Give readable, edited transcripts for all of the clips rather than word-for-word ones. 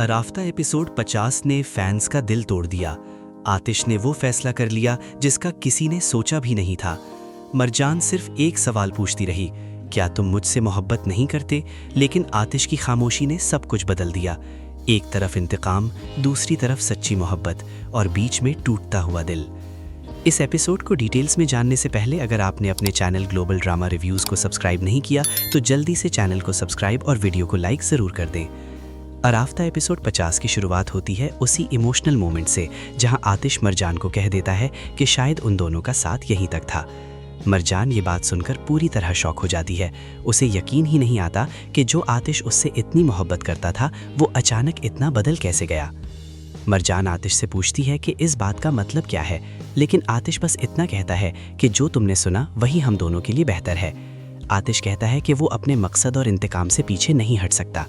अराफ्ता episode 50 ने fans का दिल तोड़ दिया। आतिश ने वो फैसला कर लिया जिसका किसी ने सोचा भी नहीं था। मरजान सिर्फ एक सवाल पूछती रही, क्या तुम मुझसे मोहब्बत नहीं करते? लेकिन आतिश की खामोशी ने सब कुछ बदल दिया। एक तरफ इंतकाम, दूसरी तरफ सच्ची मोहब्बत और बीच में टूटता हुआ दिल। इस एपिसोड को डिटेल्स में जानने से पहले अगर आपने अपने चैनल ग्लोबल ड्रामा रिव्यूज़ को सब्सक्राइब नहीं किया तो जल्दी से चैनल को सब्सक्राइब और वीडियो को लाइक ज़रूर कर दें। अराफ्ता एपिसोड 50 की शुरुआत होती है उसी इमोशनल मोमेंट से जहां आतिश मरजान को कह देता है कि शायद उन दोनों का साथ यहीं तक था। मरजान ये बात सुनकर पूरी तरह शॉक हो जाती है। उसे यकीन ही नहीं आता कि जो आतिश उससे इतनी मोहब्बत करता था वो अचानक इतना बदल कैसे गया। मरजान आतिश से पूछती है कि इस बात का मतलब क्या है, लेकिन आतिश बस इतना कहता है कि जो तुमने सुना वही हम दोनों के लिए बेहतर है। आतिश कहता है कि वो अपने मकसद और इंतकाम से पीछे नहीं हट सकता।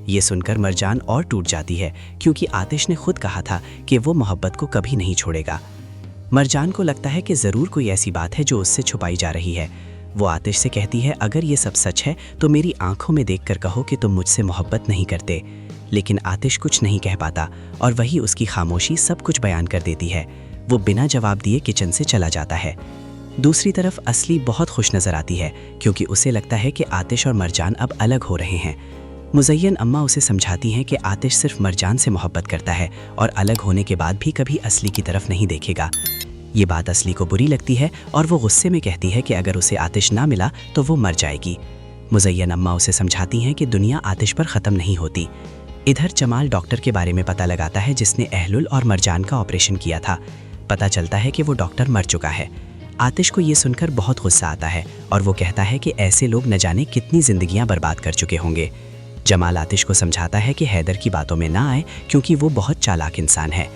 ये सुनकर मरजान और टूट जाती है क्योंकि आतिश ने खुद कहा था कि वो मोहब्बत को कभी नहीं छोड़ेगा। मरजान को लगता है कि ज़रूर कोई ऐसी बात है जो उससे छुपाई जा रही है। वो आतिश से कहती है, अगर ये सब सच है तो मेरी आंखों में देखकर कहो कि तुम मुझसे मोहब्बत नहीं करते। लेकिन आतिश कुछ नहीं कह पाता और वही उसकी खामोशी सब कुछ बयान कर देती है। वो बिना जवाब दिए किचन से चला जाता है। दूसरी तरफ असली बहुत खुश नज़र आती है क्योंकि उसे लगता है कि आतिश और मरजान अब अलग हो रहे हैं। मुज़य्यन अम्मा उसे समझाती हैं कि आतिश सिर्फ मरजान से मोहब्बत करता है और अलग होने के बाद भी कभी असली की तरफ नहीं देखेगा। ये बात असली को बुरी लगती है और वो गुस्से में कहती है कि अगर उसे आतिश ना मिला तो वो मर जाएगी। मुज़य्यन अम्मा उसे समझाती हैं कि दुनिया आतिश पर ख़त्म नहीं होती। इधर जमाल डॉक्टर के बारे में पता लगाता है जिसने अहलुल और मरजान का ऑपरेशन किया था। पता चलता है कि वो डॉक्टर मर चुका है। आतिश को ये सुनकर बहुत गुस्सा आता है और वो कहता है कि ऐसे लोग न जाने कितनी ज़िंदगियाँ बर्बाद कर चुके होंगे। जमाल आतिश को समझाता है कि हैदर की बातों में ना आए क्योंकि वो बहुत चालाक इंसान है।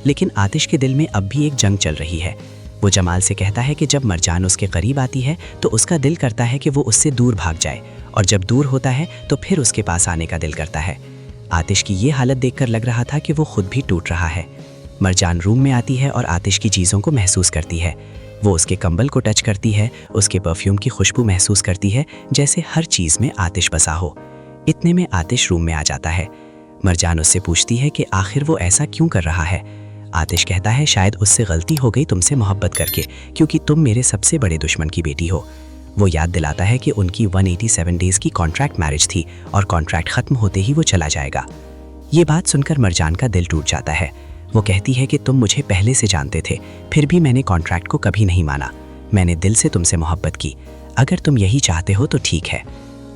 लेकिन आतिश के दिल में अब भी एक जंग चल रही है। वो जमाल से कहता है कि जब मरजान उसके करीब आती है तो उसका दिल करता है कि वो उससे दूर भाग जाए और जब दूर होता है तो फिर उसके पास आने का दिल करता है। आतिश की ये हालत देखकर लग रहा था कि वो खुद भी टूट रहा है। मरजान रूम में आती है और आतिश की चीज़ों को महसूस करती है। वो उसके कंबल को टच करती है, उसके परफ्यूम की खुशबू महसूस करती है, जैसे हर चीज़ में आतिश बसा हो। इतने में आतिश रूम में आ जाता है। मरजान उससे पूछती है कि आखिर वो ऐसा क्यों कर रहा है। आतिश कहता है, शायद उससे गलती हो गई तुमसे मोहब्बत करके, क्योंकि तुम मेरे सबसे बड़े दुश्मन की बेटी हो। वो याद दिलाता है कि उनकी 187 डेज़ की कॉन्ट्रैक्ट मैरिज थी और कॉन्ट्रैक्ट ख़त्म होते ही वो चला जाएगा। ये बात सुनकर मरजान का दिल टूट जाता है। वो कहती है कि तुम मुझे पहले से जानते थे, फिर भी मैंने कॉन्ट्रैक्ट को कभी नहीं माना। मैंने दिल से तुमसे मोहब्बत की। अगर तुम यही चाहते हो तो ठीक है।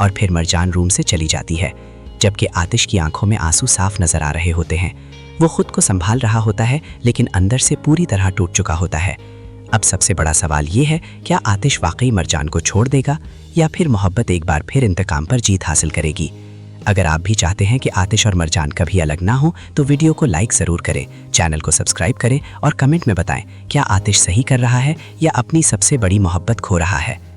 और फिर मरजान रूम से चली जाती है, जबकि आतिश की आंखों में आंसू साफ नजर आ रहे होते हैं। वो खुद को संभाल रहा होता है लेकिन अंदर से पूरी तरह टूट चुका होता है। अब सबसे बड़ा सवाल ये है, क्या आतिश वाकई मरजान को छोड़ देगा या फिर मोहब्बत एक बार फिर इंतकाम पर जीत हासिल करेगी? अगर आप भी चाहते हैं कि आतिश और मरजान कभी अलग ना हो तो वीडियो को लाइक ज़रूर करें, चैनल को सब्सक्राइब करें और कमेंट में बताएं क्या आतिश सही कर रहा है या अपनी सबसे बड़ी मोहब्बत खो रहा है।